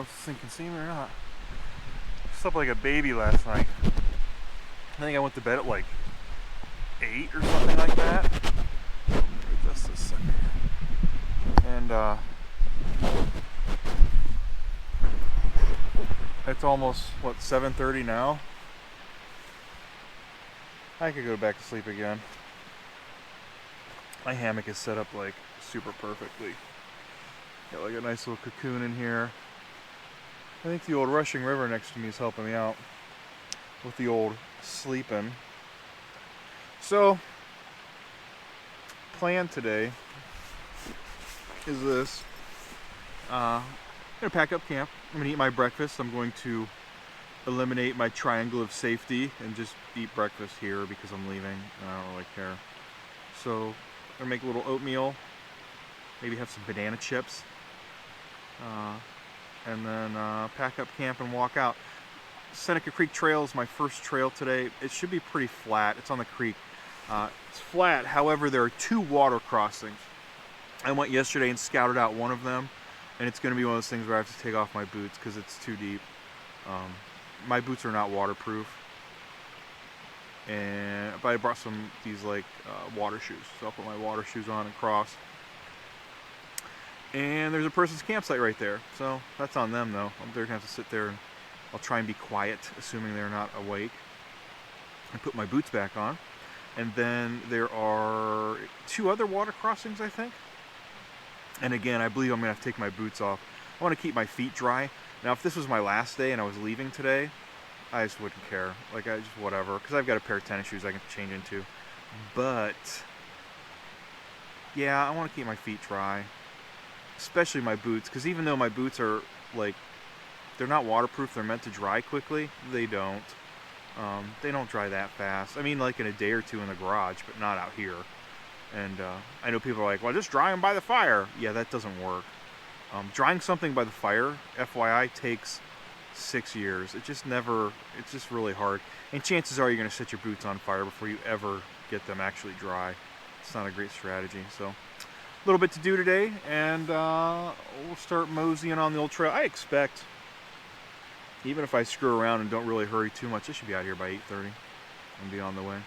if this thing can see me or not. I slept like a baby last night. I think I went to bed at like 8 or something like that. Just a second. And it's almost, what, 7:30 now? I could go back to sleep again. My hammock is set up like super perfectly. Got like a nice little cocoon in here. I think the old rushing river next to me is helping me out with the old sleeping. So, plan today is this. I'm gonna pack up camp. I'm gonna eat my breakfast. I'm going to eliminate my triangle of safety and just eat breakfast here because I'm leaving and I don't really care. So I'm gonna make a little oatmeal, maybe have some banana chips, and then pack up camp and walk out. Seneca Creek Trail is my first trail today. It should be pretty flat. It's on the creek. It's flat, however there are 2 water crossings. I went yesterday and scouted out one of them, and it's going to be one of those things where I have to take off my boots because it's too deep. My boots are not waterproof, but I brought these like water shoes, so I'll put my water shoes on and cross. And there's a person's campsite right there, so that's on them though. They're gonna have to sit there, and I'll try and be quiet, assuming they're not awake, and put my boots back on. And then there are 2 other water crossings, I think. And again, I believe I'm gonna have to take my boots off. I want to keep my feet dry. Now, if this was my last day and I was leaving today, I just wouldn't care. Like, I just whatever, because I've got a pair of tennis shoes I can change into. But yeah, I want to keep my feet dry, especially my boots, because even though my boots are like, they're not waterproof, they're meant to dry quickly, they don't. They don't dry that fast. I mean, like in a day or 2 in the garage, but not out here. And I know people are like, well, just dry them by the fire. Yeah, that doesn't work. Drying something by the fire, FYI, takes 6 years. It's just really hard. And chances are you're going to set your boots on fire before you ever get them actually dry. It's not a great strategy. So, a little bit to do today, and we'll start moseying on the old trail. I expect, even if I screw around and don't really hurry too much, I should be out here by 8:30 and be on the way.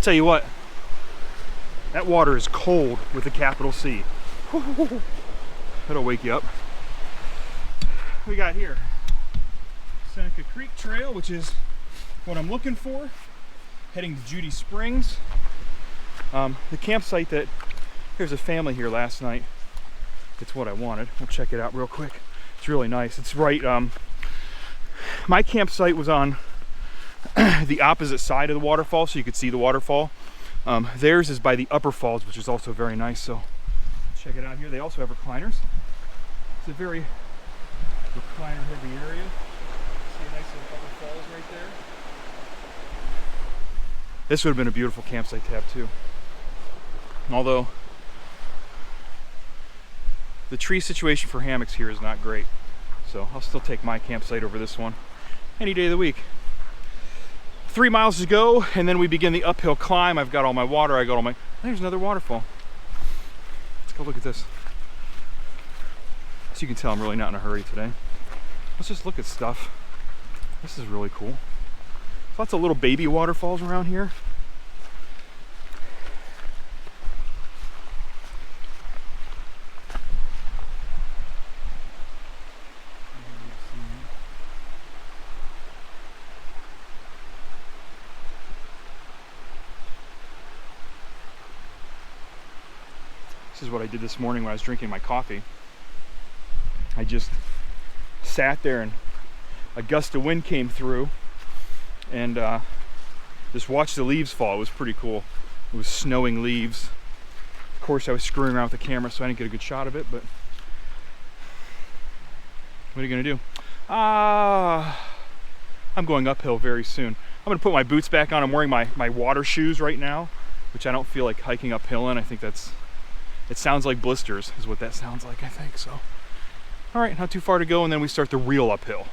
Tell you what, that water is cold with a capital C. That'll wake you up. We got here Seneca Creek Trail, which is what I'm looking for. Heading to Judy Springs. The campsite that, there's a family here last night. It's what I wanted. We'll check it out real quick. It's really nice. It's right, my campsite was on the opposite side of the waterfall, so you could see the waterfall. Theirs is by the upper falls, which is also very nice, so check it out here. They also have recliners. It's a very recliner heavy area. See a nice little upper falls right there. This would have been a beautiful campsite to have too. Although the tree situation for hammocks here is not great. So I'll still take my campsite over this one any day of the week. 3 miles to go, and then we begin the uphill climb. I've got all my water. I got all my... There's another waterfall. Let's go look at this. So you can tell I'm really not in a hurry today. Let's just look at stuff. This is really cool. Lots of little baby waterfalls around here. This is what I did this morning when I was drinking my coffee. I just sat there and a gust of wind came through and just watched the leaves fall. It was pretty cool. It was snowing leaves. Of course, I was screwing around with the camera, so I didn't get a good shot of it, but what are you gonna do? I'm going uphill very soon. I'm gonna put my boots back on. I'm wearing my water shoes right now, which I don't feel like hiking uphill in. I think it sounds like blisters is what that sounds like, I think, so. All right, not too far to go, and then we start the real uphill.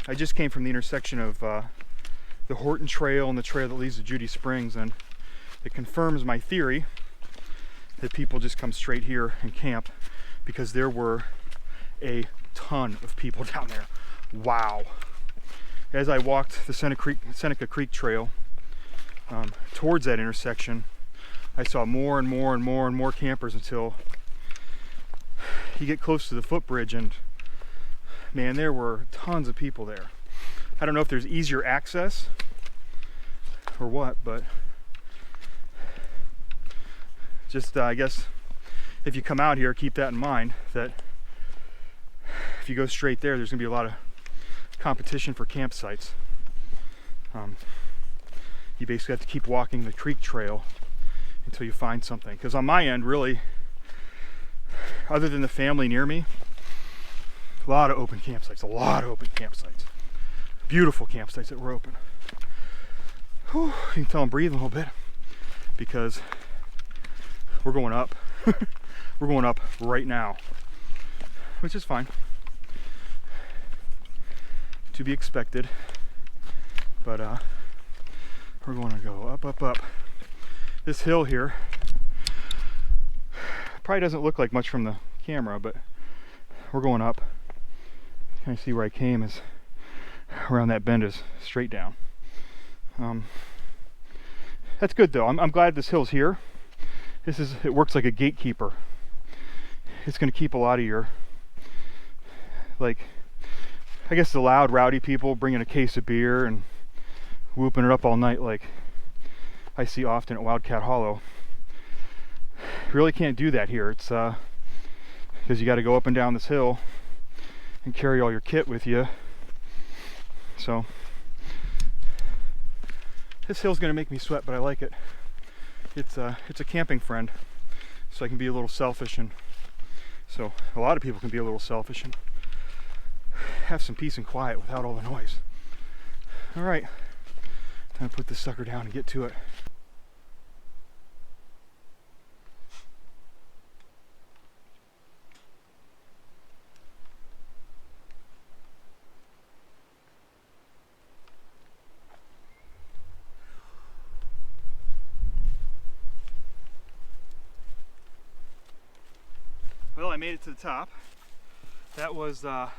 I just came from the intersection of the Horton Trail and the trail that leads to Judy Springs, and it confirms my theory that people just come straight here and camp, because there were a ton of people down there. Wow. As I walked the Seneca Creek Trail towards that intersection, I saw more and more and more and more campers until you get close to the footbridge, and man, there were tons of people there. I don't know if there's easier access or what, but just I guess if you come out here, keep that in mind, that if you go straight there, there's gonna be a lot of competition for campsites. You basically have to keep walking the creek trail until you find something. Because on my end, really, other than the family near me, a lot of open campsites, beautiful campsites that were open. Whew, you can tell I'm breathing a little bit because we're going up. We're going up right now, which is fine, to be expected, but we're going to go up, up, up. This hill here probably doesn't look like much from the camera, but we're going up. Kind of see where I came is around that bend is straight down. That's good though. I'm glad this hill's here. It works like a gatekeeper. It's going to keep a lot of your like, I guess the loud, rowdy people bringing a case of beer and whooping it up all night like I see often at Wildcat Hollow. You really can't do that here. It's because you got to go up and down this hill and carry all your kit with you. So this hill's gonna make me sweat, but I like it. It's a camping friend, so I can be a little selfish, and so a lot of people can be a little selfish and have some peace and quiet without all the noise. All right, time to put this sucker down and get to it. Well, I made it to the top. That was a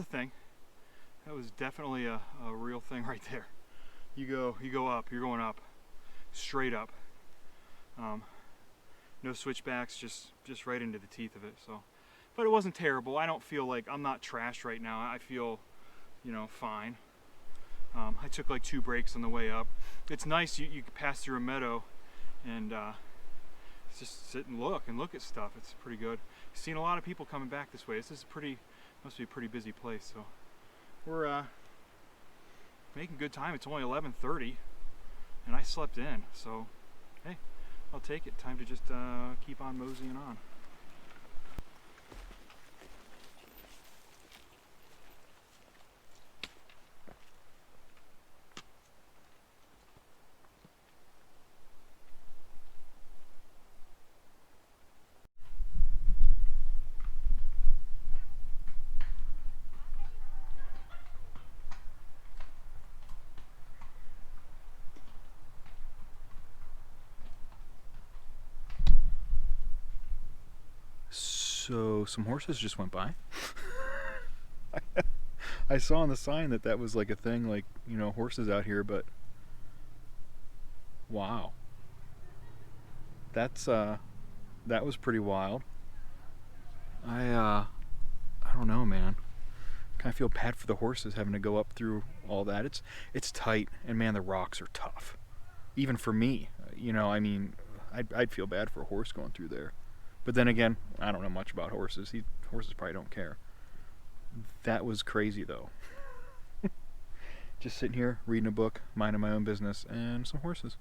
thing. That was definitely a real thing right there. You go up. You're going up, straight up. No switchbacks, just right into the teeth of it. So, but it wasn't terrible. I don't feel like I'm not trashed right now. I feel, fine. I took like 2 breaks on the way up. It's nice. You pass through a meadow, and just sit and look at stuff. It's pretty good. Seen a lot of people coming back this way. This is must be a pretty busy place. So we're making good time. It's only 11:30, and I slept in. So hey, I'll take it. Time to just keep on moseying on. So some horses just went by. I saw on the sign that was like a thing, like, horses out here, but wow. That was pretty wild. I don't know, man. Kind of feel bad for the horses having to go up through all that. It's tight, and man, the rocks are tough. Even for me, I'd feel bad for a horse going through there. But then again, I don't know much about horses. Horses probably don't care. That was crazy, though. Just sitting here, reading a book, minding my own business, and some horses.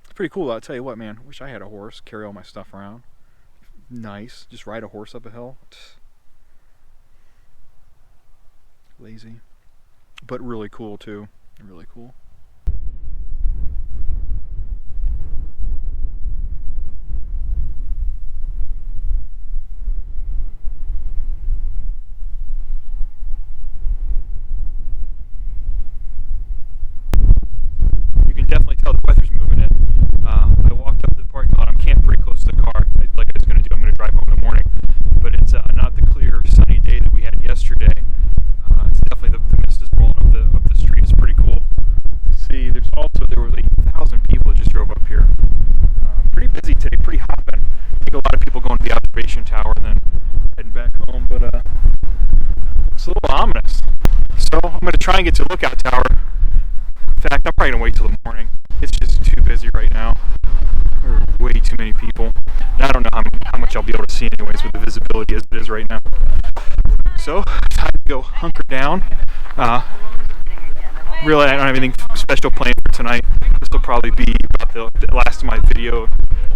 It's pretty cool. I'll tell you what, man. Wish I had a horse, carry all my stuff around. Nice. Just ride a horse up a hill. Lazy. But really cool, too. Really cool. Definitely tell the weather's moving in. I walked up to the parking lot. I'm camped pretty close to the car, like I was going to do. I'm going to drive home in the morning, but it's not the clear, sunny day that we had yesterday. It's definitely the mist is rolling up the street. It's pretty cool to see. There were like 8,000 people that just drove up here. Pretty busy today, pretty hopping. I think a lot of people going to the observation tower and then heading back home, but it's a little ominous. So I'm going to try and get to the lookout tower. In fact, I'm probably going to wait till the morning. It's just too busy right now. There are way too many people. And I don't know how much I'll be able to see anyways with the visibility as it is right now. So, time to go hunker down. Really, I don't have anything special planned for tonight. This will probably be about the last of my video,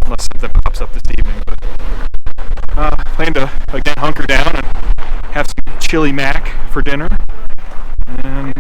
unless something pops up this evening. But plan to, again, hunker down and have some chili mac for dinner. And